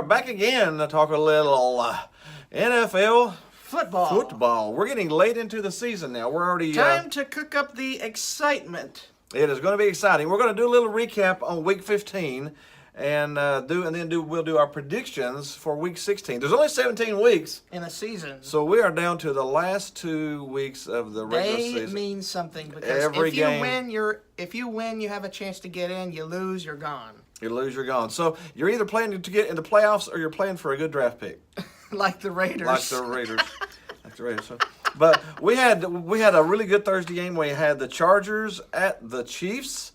are back again to talk a little NFL Football. We're getting late into the season now. We're already Time to cook up the excitement. It is going to be exciting. We're going to do a little recap on Week 15, and we'll do our predictions for Week 16. There's only 17 weeks In a season. so we are down to the last 2 weeks of the regular They season. mean something because Every if you game. if you win, you have a chance to get in. You lose, you're gone. You lose, you're gone. So you're either playing to get into playoffs or you're playing for a good draft pick. Like the Raiders. Like the Raiders. So, but we had a really good Thursday game. We had the Chargers at the Chiefs.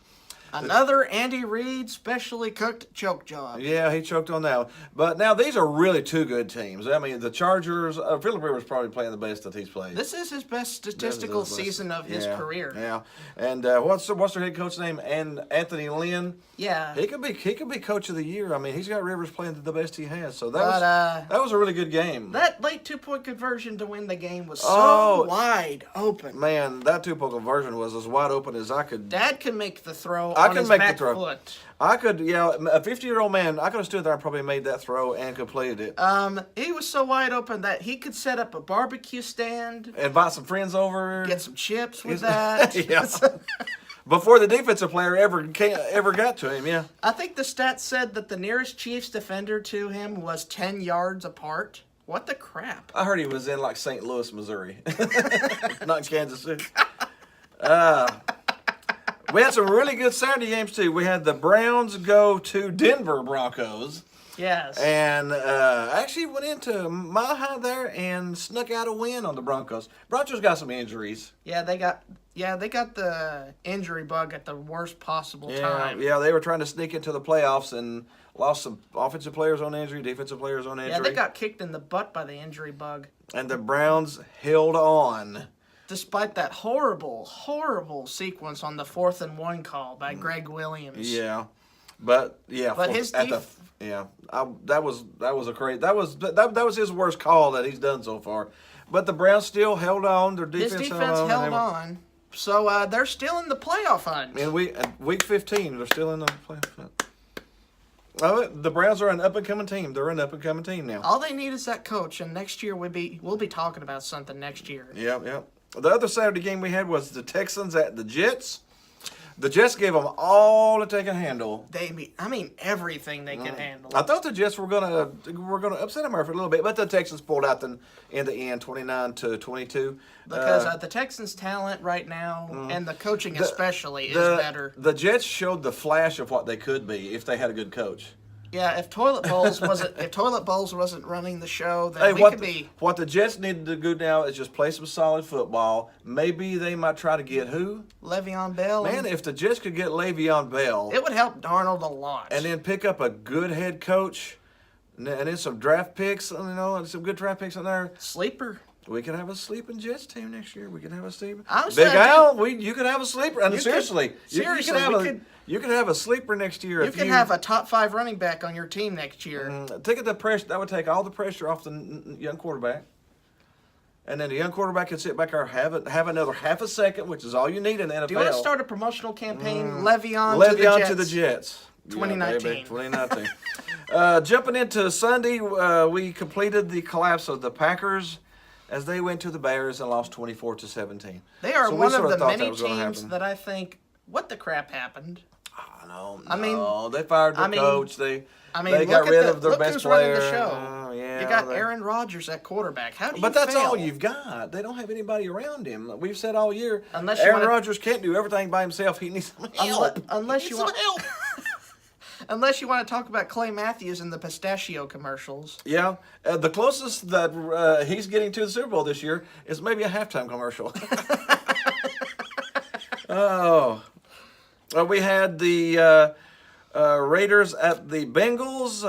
Another Andy Reid specially cooked choke job. Yeah, he choked on that one. But now these are really two good teams. I mean, the Chargers, Philip Rivers probably playing the best that he's played. This is his best statistical season of his career. Yeah. And what's their head coach name? And Anthony Lynn. Yeah. He could be coach of the year. I mean, he's got Rivers playing the best he has. So that was a really good game. That late 2-point conversion to win the game was so wide open. Man, that 2-point conversion was as wide open as I could. Dad can make the throw I on can his make back the throw. foot. I could, a 50-year-old man, I could have stood there and probably made that throw and completed it. He was so wide open that he could set up a barbecue stand, Invite some friends over. get some chips with that. Yeah. Before the defensive player ever got to him, yeah. I think the stats said that the nearest Chiefs defender to him was 10 yards apart. What the crap? I heard he was in like St. Louis, Missouri, not Kansas City. We had some really good Saturday games too. We had the Browns go to Denver Broncos. Yes. And actually went into Mile High there and snuck out a win on the Broncos. Broncos got some injuries. Yeah, they got the injury bug at the worst possible time. Yeah, they were trying to sneak into the playoffs and lost some offensive players on injury, defensive players on injury. Yeah, they got kicked in the butt by the injury bug. And the Browns held on. Despite that horrible, horrible sequence on the 4th and 1 call by Greg Williams. Yeah. But his that was his worst call that he's done so far. But the Browns still held on. Their defense, His defense held on. So they're still in the playoff hunt. In week 15, they're still in the playoff hunt. Oh, the Browns are an up-and-coming team. They're an up-and-coming team now. All they need is that coach, and next year we'll be talking about something next year. Yeah. The other Saturday game we had was the Texans at the Jets. The Jets gave them all that they can handle. Everything they could handle. I thought the Jets were gonna upset them for a little bit, but the Texans pulled out in the end, 29-22. Because the Texans' talent right now, and the coaching especially, is better. The Jets showed the flash of what they could be if they had a good coach. Yeah, if Toilet Bowls wasn't running the show, then we could be. What the Jets needed to do now is just play some solid football. Maybe they might try to get who? Le'Veon Bell. Man, if the Jets could get Le'Veon Bell, it would help Darnold a lot. And then pick up a good head coach, and then some draft picks, and some good draft picks in there. Sleeper. We can have a sleeping Jets team next year. We can have a sleeper. Big Al, you could have a sleeper. And seriously, you could have a sleeper next year. You could have a top 5 running back on your team next year. Take the pressure. That would take all the pressure off the young quarterback. And then the young quarterback can sit back there, have another half a second, which is all you need in the NFL. Do you want to start a promotional campaign? Le'Veon to the Jets. 2019. Yeah, baby, 2019. Jumping into Sunday, we completed the collapse of the Packers as they went to the Bears and lost 24-17. They are one of the many teams that I think, what the crap happened? They fired their coach. They got rid of their best player. The show. You got Aaron Rodgers at quarterback. How do you But that's fail? all you've got. They don't have anybody around him. We've said all year, Aaron Rodgers can't do everything by himself. He needs some help. Unless you want to talk about Clay Matthews in the pistachio commercials. Yeah, the closest that he's getting to the Super Bowl this year is maybe a halftime commercial. We had the Raiders at the Bengals.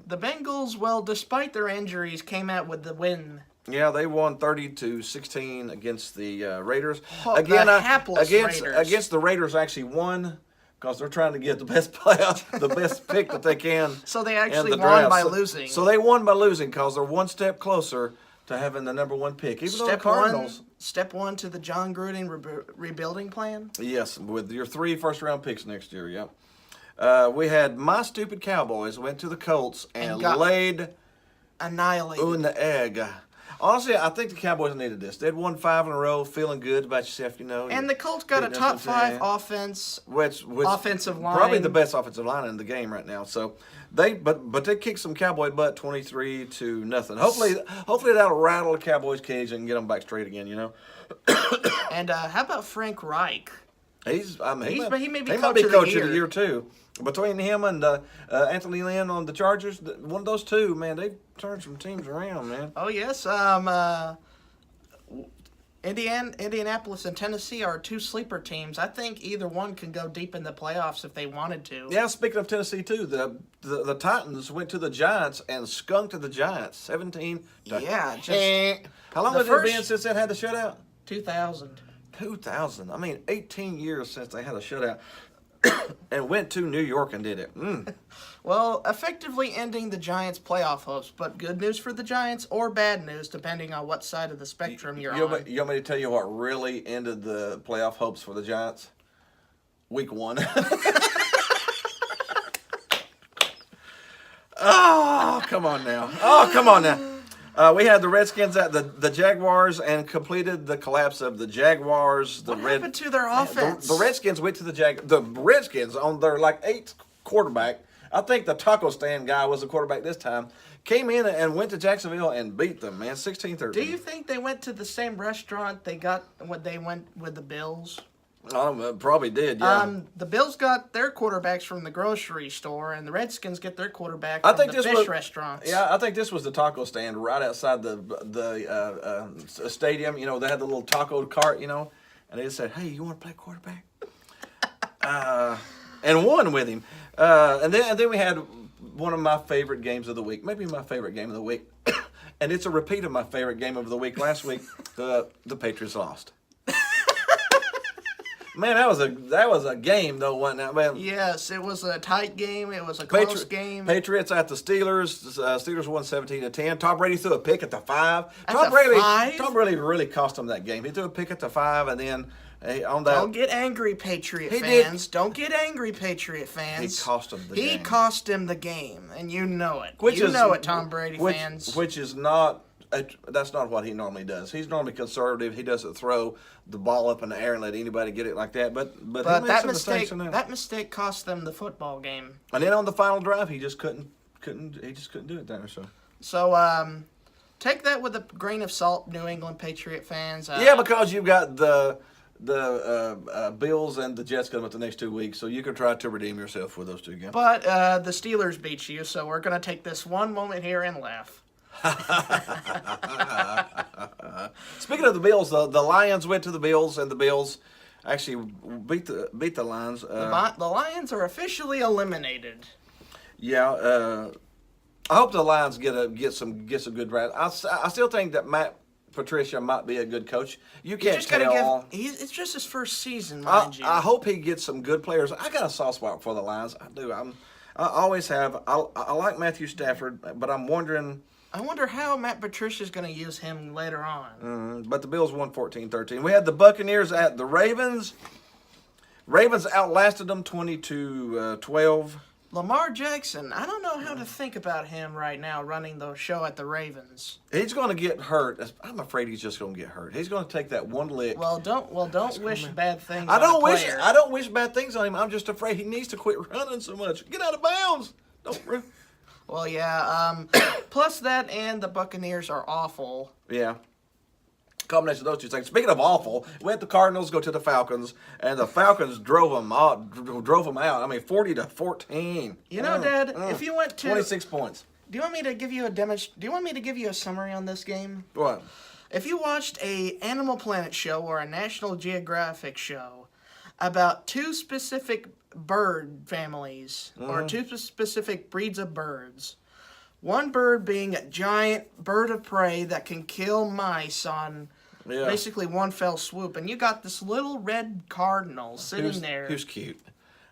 The Bengals, despite their injuries, came out with the win. Yeah, they won 30-16 against the Raiders. Raiders. Against the Raiders actually won. Because they're trying to get the best player, the best pick that they can. So they actually won by losing. So they won by losing because they're one step closer to having the number 1 pick. Even though the Cardinals. Step 1 to the John Gruden rebuilding plan? Yes, with your 3 first-round picks next year, yep. We had my stupid Cowboys went to the Colts and got laid Annihilated. in the egg. Honestly, I think the Cowboys needed this. They'd won 5 in a row, feeling good about yourself, you know. And the Colts got a beating top us 5 into- offense. which offensive line. probably the best offensive line in the game right now. So but they kicked some Cowboy butt 23-0. Hopefully that'll rattle the Cowboys' cage and get them back straight again. You know. And how about Frank Reich? He may be might coach of the coach of year. the year too. Between him and Anthony Lynn on the Chargers, one of those two, man, they've turned some teams around, man. Oh yes, Indianapolis and Tennessee are 2 sleeper teams. I think either one can go deep in the playoffs if they wanted to. Yeah, speaking of Tennessee too, the Titans went to the Giants and skunked the Giants 17. Yeah, just How long the has it first- been since they had the shutout? 2000. 2000. I mean, 18 years since they had a shutout, and went to New York and did it. Well, effectively ending the Giants' playoff hopes, but good news for the Giants or bad news, depending on what side of the spectrum you're You on. want me to tell you what really ended the playoff hopes for the Giants? Week 1. Oh, come on now. Oh, come on now. We had the Redskins at the Jaguars and completed the collapse of the Jaguars. What happened to their offense? The Redskins went to the Redskins on their 8th quarterback. I think the taco stand guy was the quarterback this time. Came in and went to Jacksonville and beat them, man, 16-13. Do you think they went to the same restaurant they got when they went with the Bills? Probably did, yeah. The Bills got their quarterbacks from the grocery store, and the Redskins get their quarterback from the fish restaurants. Yeah, I think this was the taco stand right outside the stadium. You know, they had the little taco cart, you know, and they said, "Hey, you want to play quarterback?" And won with him. And then we had one of my favorite games of the week, maybe my favorite game of the week, and it's a repeat of my favorite game of the week last week. The Patriots lost. Man, that was a game though, wasn't it? Man, Yes, it was a tight game. It was a close game. Patriots at the Steelers. Steelers won 17-10. Tom Brady threw a pick at the 5. At Tom the Brady 5? Tom Brady really cost them that game. He threw a pick at the 5, and then on that Don't get angry, Patriot He did. fans. Don't get angry, Patriot fans. He cost them the He game. cost him the game, and you know it. Which you is- know it, Tom Brady fans. Which is not. That's not what he normally does. He's normally conservative. He doesn't throw the ball up in the air and let anybody get it like that. But he but made that some mistakes mistake, in that mistake cost them the football game. And then on the final drive, he just couldn't do it there. So So, take that with a grain of salt, New England Patriot fans. yeah, because you've got the Bills and the Jets coming up the next 2 weeks, so you can try to redeem yourself with those 2 games. But the Steelers beat you, so we're going to take this one moment here and laugh. Speaking of the Bills, the Lions went to the Bills, and the Bills actually beat the Lions. The Lions are officially eliminated. Yeah, I hope the Lions get some good draft. I still think that Matt Patricia might be a good coach. You You can't just gotta tell. it's just his first season, mind you. I hope he gets some good players. I got a soft spot for the Lions. I do. I always have. I like Matthew Stafford, but I'm wondering. I wonder how Matt Patricia's going to use him later on. But the Bills won 14-13. We had the Buccaneers at the Ravens. Ravens outlasted them 20-12. Lamar Jackson, I don't know how to think about him right now running the show at the Ravens. He's going to get hurt. I'm afraid he's just going to get hurt. He's going to take that one lick. Don't wish bad things I on don't a wish player. I don't wish bad things on him. I'm just afraid he needs to quit running so much. Get out of bounds. Don't run. Well, yeah. Plus that and the Buccaneers are awful. Yeah. Combination of those 2 things. Speaking of awful, we had the Cardinals go to the Falcons, and the Falcons drove them out. I mean, 40-14. You know, Dad, if you went to 26 points. Do you want me to give you a summary on this game? What? If you watched a Animal Planet show or a National Geographic show about 2 specific bird families or 2 specific breeds of birds, one bird being a giant bird of prey that can kill mice on basically one fell swoop, and you got this little red cardinal sitting there. Who's cute?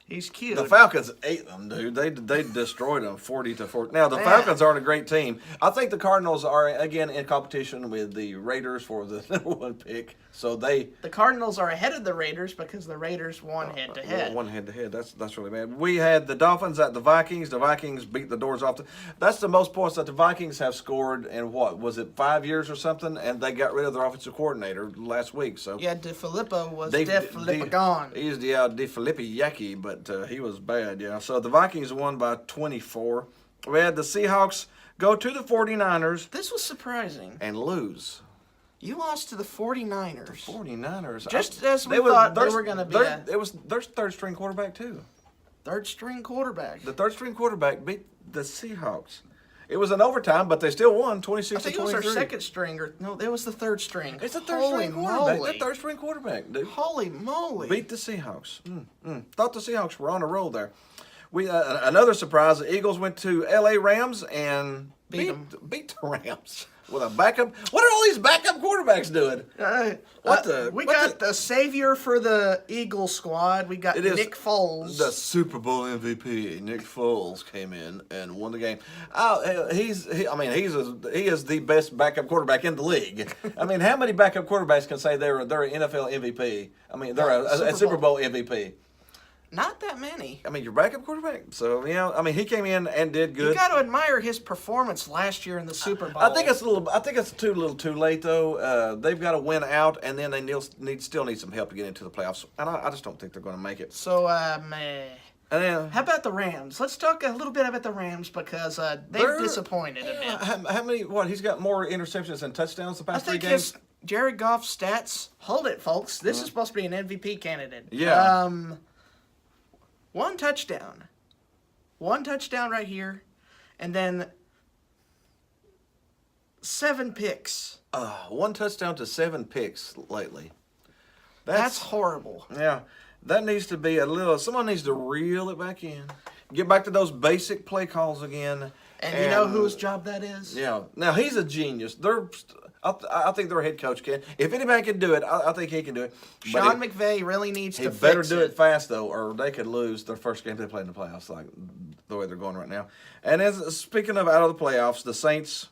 He's cute. The Falcons ate them, dude. They destroyed them 40-40. Now the Man. Falcons aren't a great team. I think the Cardinals are again in competition with the Raiders for the number 1 pick. So the Cardinals are ahead of the Raiders because the Raiders won head to head. One head to head. That's really bad. We had the Dolphins at the Vikings. The Vikings beat the doors off. That's the most points that the Vikings have scored in what was it 5 years or something? And they got rid of their offensive coordinator last week. So Yeah, DeFilippo was They- DeFilippo gone. He's the DeFilippi Yaki, but he was bad, yeah. So the Vikings won by 24. We had the Seahawks go to the 49ers This was surprising. and lose. You lost to the 49ers. 49ers. Just as we thought they were gonna be It was their third string quarterback too. Third string quarterback. The third string quarterback beat the Seahawks. It was an overtime, but they still won I 26 to think it was 23. our second string, or no, it was the third string. It's the third Holy string quarterback. moly. The third string quarterback, dude. Holy moly. Beat the Seahawks. Thought the Seahawks were on a roll there. We another surprise. The Eagles went to L.A. Rams and Beat 'em. beat the Rams with a backup. What are all these backup quarterbacks doing? We got the savior for the Eagle squad. We got It is Nick Foles. The Super Bowl MVP, Nick Foles, came in and won the game. He is the best backup quarterback in the league. I mean, how many backup quarterbacks can say they're an NFL MVP? I mean, they're a Super Bowl MVP. Not that many. I mean, your backup quarterback. So I mean, he came in and did good. You got to admire his performance last year in the Super Bowl. I think it's a little too late though. They've got to win out, and then they still need some help to get into the playoffs. And I just don't think they're going to make it. so. And then, How about the Rams? Let's talk a little bit about the Rams because they've They're- disappointed a bit. how many? What? He's got more interceptions than touchdowns the I past 3 think games. his Jared Goff stats. Hold it, folks. This is supposed to be an MVP candidate. Yeah. One touchdown right here, and then 7 picks. 1 touchdown to 7 picks lately. That's horrible. Yeah. That needs to be someone needs to reel it back in. Get back to those basic play calls again. And you know whose job that is? Yeah. Now he's a genius. I think their head coach can. If anybody can do it, I think he can do it. But Sean McVay really needs he to better fix do it fast though, or they could lose their first game they play in the playoffs, like the way they're going right now. And speaking of out of the playoffs, the Saints,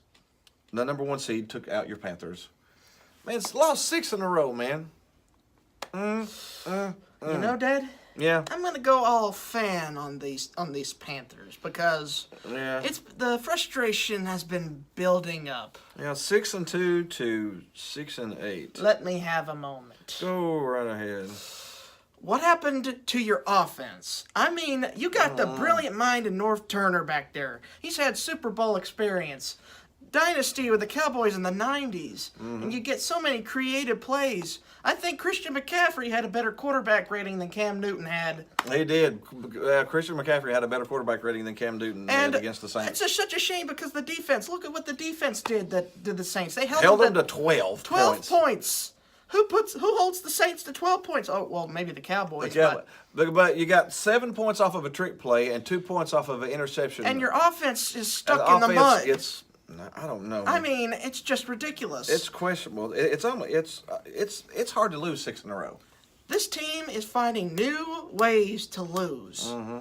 the number 1 seed, took out your Panthers. Man, it's lost 6 in a row, man. You know, Dad? Yeah. I'm gonna go all fan on these Panthers because Yeah. it's the frustration has been building up. Yeah, 6-2 to 6-8. Let me have a moment. Go right ahead. What happened to your offense? I mean, you got the brilliant mind of North Turner back there. He's had Super Bowl experience, dynasty with the Cowboys in the 90s, and you get so many creative plays. I think Christian McCaffrey had a better quarterback rating than Cam Newton had. He did. Christian McCaffrey had a better quarterback rating than Cam Newton And did against the Saints. it's just such a shame because the defense, look at what the defense did to the Saints. They Held them them to 12 12 points. Who holds the Saints to 12 points? Oh, well, maybe the Cowboys. Yeah, but you got 7 points off of a trick play and 2 points off of an interception. And your offense is stuck And in the mud. I don't know. I mean, it's just ridiculous. It's questionable. It's hard to lose 6 in a row. This team is finding new ways to lose. Mm-hmm.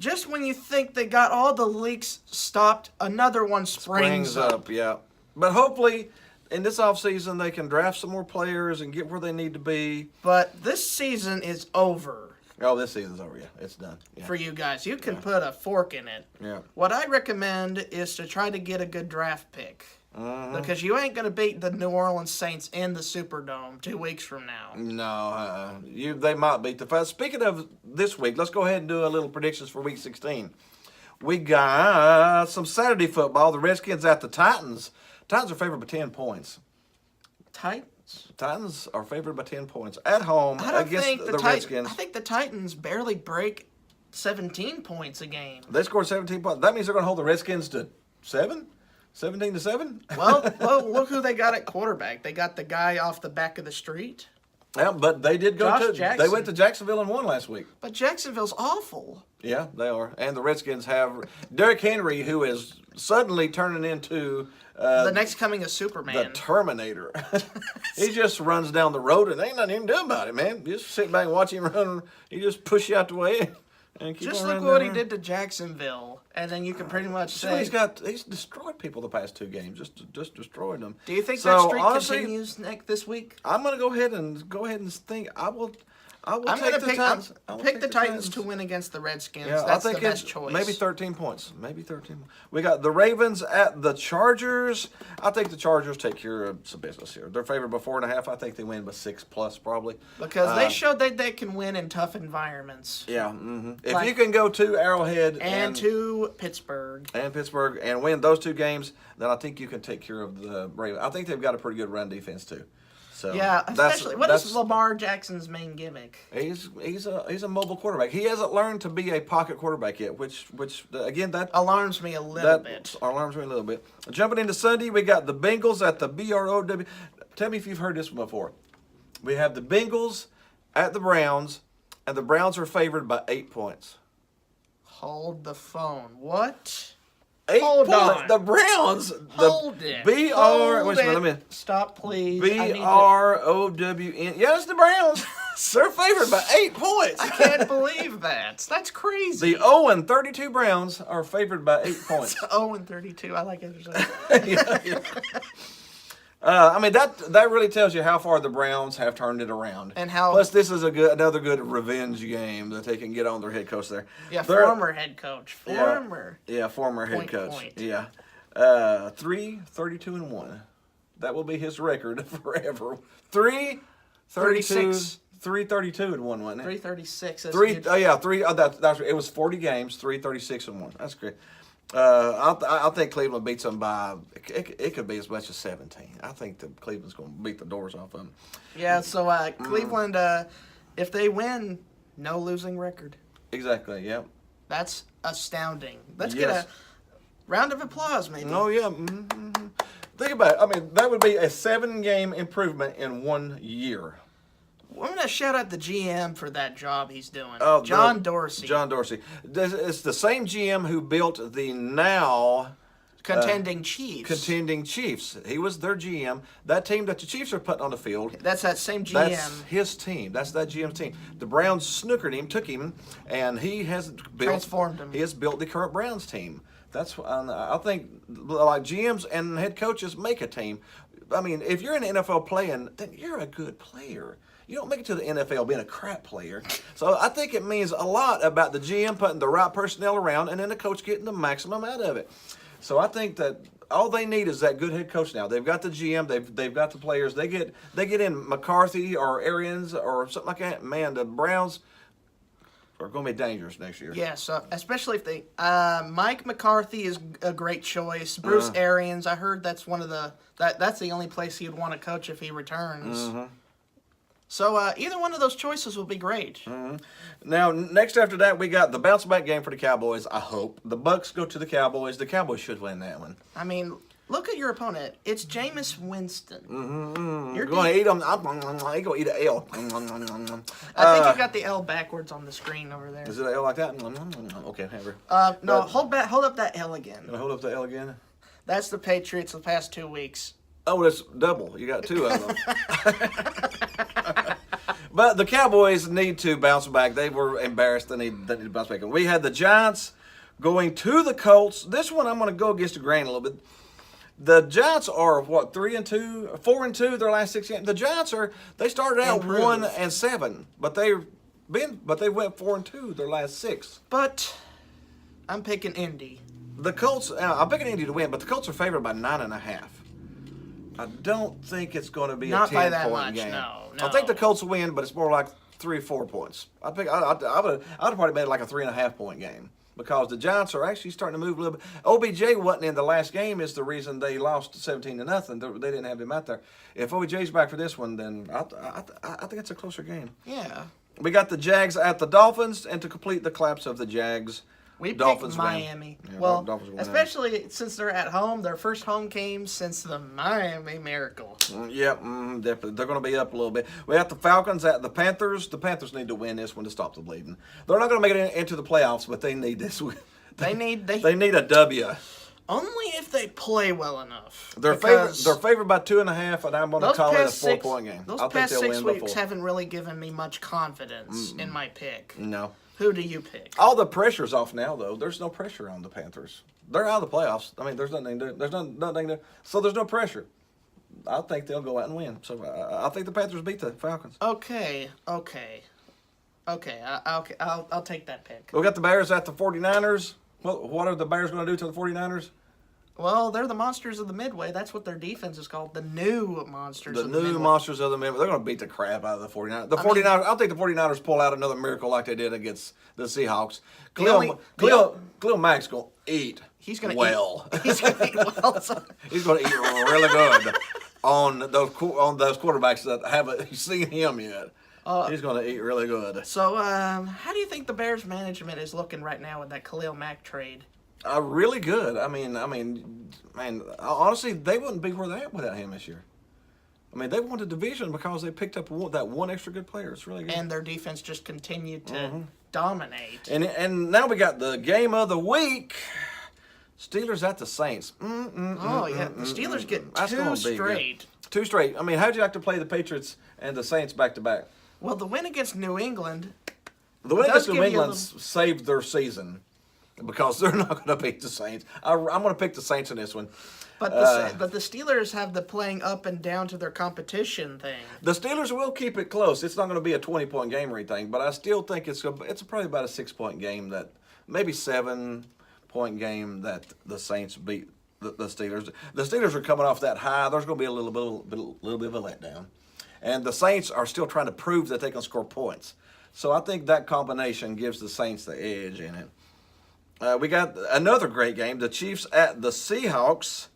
Just when you think they got all the leaks stopped, another one springs up. Yeah. But hopefully, in this offseason, they can draft some more players and get where they need to be. But this season is over Oh, this season's over. Yeah, it's done. Yeah. for you guys. You can put a fork in it. Yeah. What I recommend is to try to get a good draft pick. Mm-hmm. Because you ain't going to beat the New Orleans Saints in the Superdome 2 weeks from now. No, they might beat the Falcons. Speaking of this week, let's go ahead and do a little predictions for Week 16. We got some Saturday football. The Redskins at the Titans. Titans are favored by 10 points. Titans? Titans are favored by 10 points at home I don't against think the Redskins. I think the Titans barely break 17 points a game. They scored 17 points. That means they're going to hold the Redskins to 7? 17-7? Well, look who they got at quarterback. They got the guy off the back of the street. Yeah, but they did go Josh to. Jackson. They went to Jacksonville and won last week. But Jacksonville's awful. Yeah, they are. And the Redskins have Derrick Henry, who is suddenly turning into The next coming of Superman. the Terminator. He just runs down the road and ain't nothing you can do about it, man. You just sit back and watch him run. He just push you out the way. And keep Just on look running what down he there. did to Jacksonville, and then you can pretty much So say. he's destroyed people the past 2 games. Just destroyed them. Do you think So, that streak honestly, continues this week? I'm gonna go ahead and think I will I'm take gonna the pick. Titans. I will Pick take the Titans to win against the Redskins. Yeah, That's I think the best it's choice. maybe 13 points. Maybe 13. We got the Ravens at the Chargers. I think the Chargers take care of some business here. They're favored by 4.5. I think they win by 6+ probably. Because they showed that they can win in tough environments. Yeah. Mm-hmm. If Like- you can go to Arrowhead And to Pittsburgh. and Pittsburgh and win those 2 games, then I think you can take care of the Ravens. I think they've got a pretty good run defense too. So Yeah, that's- especially what that's- is Lamar Jackson's main gimmick? He's a mobile quarterback. He hasn't learned to be a pocket quarterback yet, which again that Alarms me a little that bit. alarms me a little bit. Jumping into Sunday, we got the Bengals at the BROW. Tell me if you've heard this one before. We have the Bengals at the Browns, and the Browns are favored by 8 points. Hold the phone. What? 8 Hold points. on. The Browns. Hold it. BR. Hold Wait a minute. it. Let me. Stop, please. I need to- BROWN. Yes, the Browns. They're favored by 8 points. I can't believe that. That's crazy. The 0-32 Browns are favored by 8 points. 0-32. I like it. Yeah. I mean that really tells you how far the Browns have turned it around, And how- Plus, this is another good revenge game that they can get on their head coach there. Yeah, They're- former head coach. Former. Yeah, former head Point, coach. point. Yeah, 3-32-1. That will be his record forever. 36. 3-32-1, wasn't it? 336. That's Three. huge. Oh yeah, three. That's it was 40 games. 3-36-1. That's great. I think Cleveland beats them by. It could be as much as 17. I think that Cleveland's going to beat the doors off of them. Yeah, so Cleveland, if they win, no losing record. Exactly. Yep. That's astounding. Let's Yes. get a round of applause, maybe. Oh yeah. Mm-hmm. Think about it. I mean, that would be a 7-game improvement in 1 year. I'm going to shout out the GM for that job he's doing. Oh, John Dorsey. John Dorsey. It's the same GM who built the now contending Chiefs. contending Chiefs. He was their GM. That team that the Chiefs are putting on the field. That's that same GM. That's his team. That's that GM's team. The Browns snookered him, took him, and he has built, Transformed him. He has built the current Browns team. That's I think like GMs and head coaches make a team. I mean, if you're in the NFL playing, then you're a good player. You don't make it to the NFL being a crap player. So I think it means a lot about the GM putting the right personnel around and then the coach getting the maximum out of it. So I think that all they need is that good head coach now. They've got the GM, they've got the players. They get in McCarthy or Arians or something like that. Man, the Browns are going to be dangerous next year. Yeah, so especially if they Mike McCarthy is a great choice. Bruce Arians, I heard that's one of that's the only place he'd want to coach if he returns. Mm-hmm. So either one of those choices will be great. Now, next after that, we got the bounce back game for the Cowboys. I hope the Bucks go to the Cowboys. The Cowboys should win that one. I mean, look at your opponent. It's Jameis Winston. You're going to eat them. I'm going to eat an L. I think you got the L backwards on the screen over there. Is it an L like that? Okay, Hammer. No, hold up that L again. Can I hold up the L again? That's the Patriots the past 2 weeks. Oh, that's double. You got 2 of them. But the Cowboys need to bounce back. They were embarrassed. They need to bounce back. And we had the Giants going to the Colts. This one I'm going to go against the grain a little bit. The Giants are what 3-2, 4-2 their last 6 games. The Giants they started out Improved. 1-7, but they went 4-2 their last 6. But I'm picking Indy. The Colts, I'm picking Indy to win, but the Colts are favored by 9.5. I don't think it's going to be Not a by 10 that point much, game. no. I think the Colts will win, but it's more like 3 or 4 points. I would have probably made it like a 3.5 point game because the Giants are actually starting to move a little bit. OBJ wasn't in the last game is the reason they lost 17-0. They didn't have him out there. If OBJ's back for this one, then I think it's a closer game. Yeah. We got the Jags at the Dolphins, and to complete the collapse of the Jags, We Dolphins picked win. Miami. Yeah, Well, Dolphins win. especially since they're at home, their first home game since the Miami Miracle. Yep, definitely. They're going to be up a little bit. We got the Falcons at the Panthers. The Panthers need to win this one to stop the bleeding. They're not going to make it into the playoffs, but they need this one. They need a W. only if they play well enough. They're because favored by 2.5, and I'm going to those call it a past 4 point game. Those I think past they'll 6 win by weeks 4. haven't really given me much confidence in my pick. No. Who do you pick? All the pressure's off now, though. There's no pressure on the Panthers. They're out of the playoffs. I mean, there's nothing to do. There's nothing to. So there's no pressure. I think they'll go out and win. So I think the Panthers beat the Falcons. Okay. I'll take that pick. We got the Bears at the 49ers. Well, what are the Bears going to do to the 49ers? Well, they're the monsters of the Midway. That's what their defense is called. The new monsters. The of the new Midway. monsters of the Midway. They're going to beat the crap out of the 49ers. I don't think the 49ers pull out another miracle like they did against the Seahawks. Khalil Mack's going to eat. He's going to well. eat. He's going to eat well. He's going to eat really good on those quarterbacks that haven't seen him yet. He's going to eat really good. So, how do you think the Bears management is looking right now with that Khalil Mack trade? Really good. I mean, honestly, they wouldn't be where they're at without him this year. I mean, they won the division because they picked up that one extra good player. It's really good. And their defense just continued to dominate. And now we got the game of the week. Steelers at the Saints. The Steelers get That's two gonna be straight. good. Two straight. I mean, how'd you like to play the Patriots and the Saints back to back? Well, the win against New England. The win does against New give you a England saved their season because they're not going to beat the Saints. I'm going to pick the Saints in this one. But the Steelers have the playing up and down to their competition thing. The Steelers will keep it close. It's not going to be a 20-point game or anything, but I still think it's probably about a 6-point game, that maybe 7-point game that the Saints beat the Steelers. The Steelers are coming off that high. There's going to be a little bit of a letdown, and the Saints are still trying to prove that they can score points. So I think that combination gives the Saints the edge in it. We got another great game: the Chiefs at the Seahawks.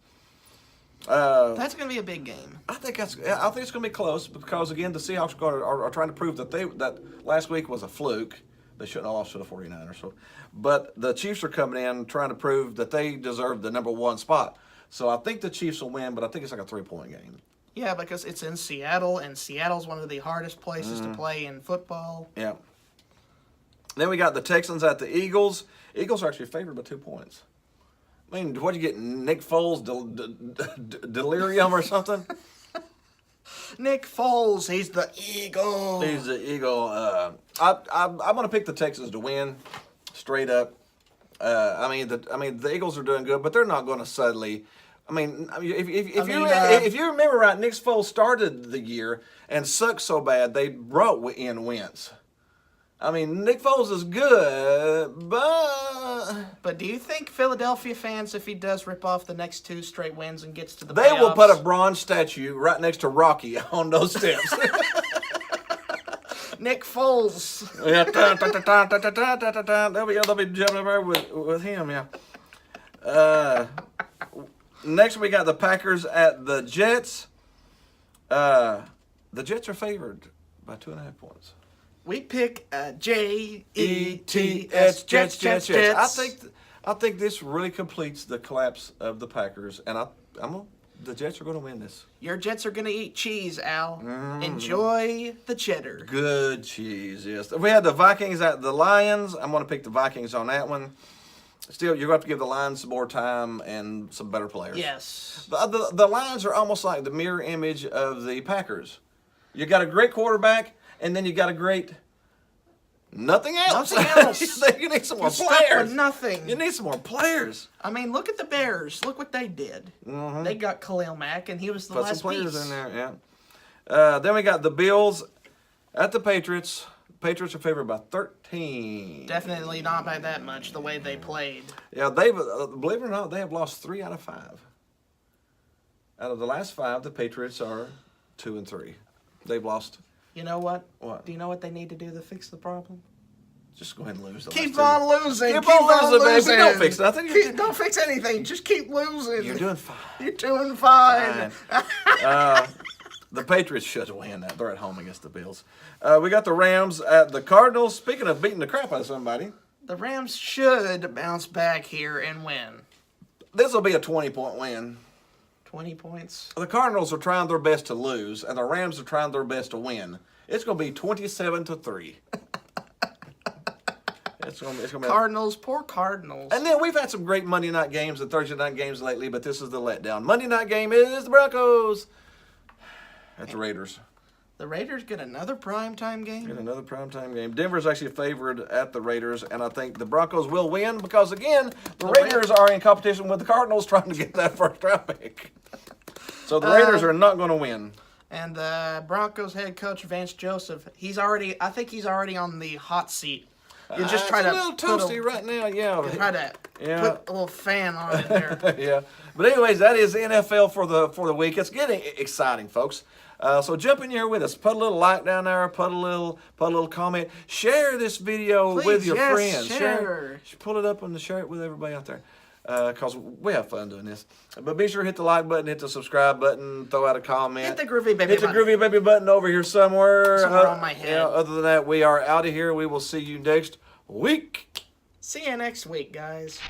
That's going to be a big game. I think it's going to be close because, again, the Seahawks are trying to prove that last week was a fluke. They shouldn't have lost to the 49ers. But the Chiefs are coming in trying to prove that they deserve the number one spot. So I think the Chiefs will win, but I think it's like a 3-point game. Yeah, because it's in Seattle, and Seattle's one of the hardest places to play in football. Yeah. Then we got the Texans at the Eagles. Eagles are actually favored by 2 points. I mean, what'd you get, Nick Foles delirium or something? Nick Foles, he's the Eagle. He's the Eagle. I'm going to pick the Texans to win, straight up. The Eagles are doing good, but they're not going to suddenly. If you remember right, Nick Foles started the year and sucked so bad they brought in Wentz. I mean, Nick Foles is good, But do you think Philadelphia fans, if he does rip off the next 2 straight wins and gets to the they playoffs, will put a bronze statue right next to Rocky on those steps. Nick Foles. Yeah, they'll be jumping over with him. Yeah. Next, we got the Packers at the Jets. The Jets are favored by 2.5 points. We pick Jets. I think this really completes the collapse of the Packers, and the Jets are going to win this. Your Jets are going to eat cheese, Al. Enjoy the cheddar. Good cheese, yes. We had the Vikings at the Lions. I'm going to pick the Vikings on that one. Still, you're going to have to give the Lions some more time and some better players. Yes. The Lions are almost like the mirror image of the Packers. You got a great quarterback, and then you got a great nothing else. You need some more players. Nothing. You need some more players. I mean, look at the Bears. Look what they did. They got Khalil Mack, and he was the Put last some players piece. in there, yeah. Then we got the Bills at the Patriots. Patriots are favored by 13. Definitely not by that much, the way they played. Yeah, they've believe it or not, they have lost 3 out of 5. Out of the last 5, the Patriots are 2-3. They've lost. You know what? What? Do you know what they need to do to fix the problem? Just go ahead and lose. Keep on losing. Keep on losing, baby. Don't fix nothing. Don't fix anything. Just keep losing. You're doing fine. You're doing fine. The Patriots should win that. They're at home against the Bills. We got the Rams at the Cardinals. Speaking of beating the crap out of somebody, The Rams should bounce back here and win. this will be a 20-point win. 20 points. The Cardinals are trying their best to lose, and the Rams are trying their best to win. It's going to be 27-3. It's going to be Cardinals, poor Cardinals. And then we've had some great Monday night games and Thursday night games lately, but this is the letdown. Monday night game is the Broncos at the Raiders. The Raiders get another primetime game. In another primetime game. Denver's actually favored at the Raiders, and I think the Broncos will win because, again, the Raiders are in competition with the Cardinals trying to get that first round pick. So the Raiders are not going to win. And the Broncos head coach Vance Joseph, I think he's already on the hot seat. You just try it's to a little toasty right now, yeah. try to put a little fan on it there. Yeah. But anyways, that is the NFL for the week. It's getting exciting, folks. So jump in here with us. Put a little like down there. Put a little comment. Share this video Please, with your yes, friends. share. Pull it up and share it with everybody out there. Because we have fun doing this. But be sure to hit the like button, hit the subscribe button, throw out a comment. Hit the groovy baby Hit the button. groovy baby button over here somewhere. Somewhere on my head. Yeah, other than that, we are out of here. We will see you next week. See you next week, guys.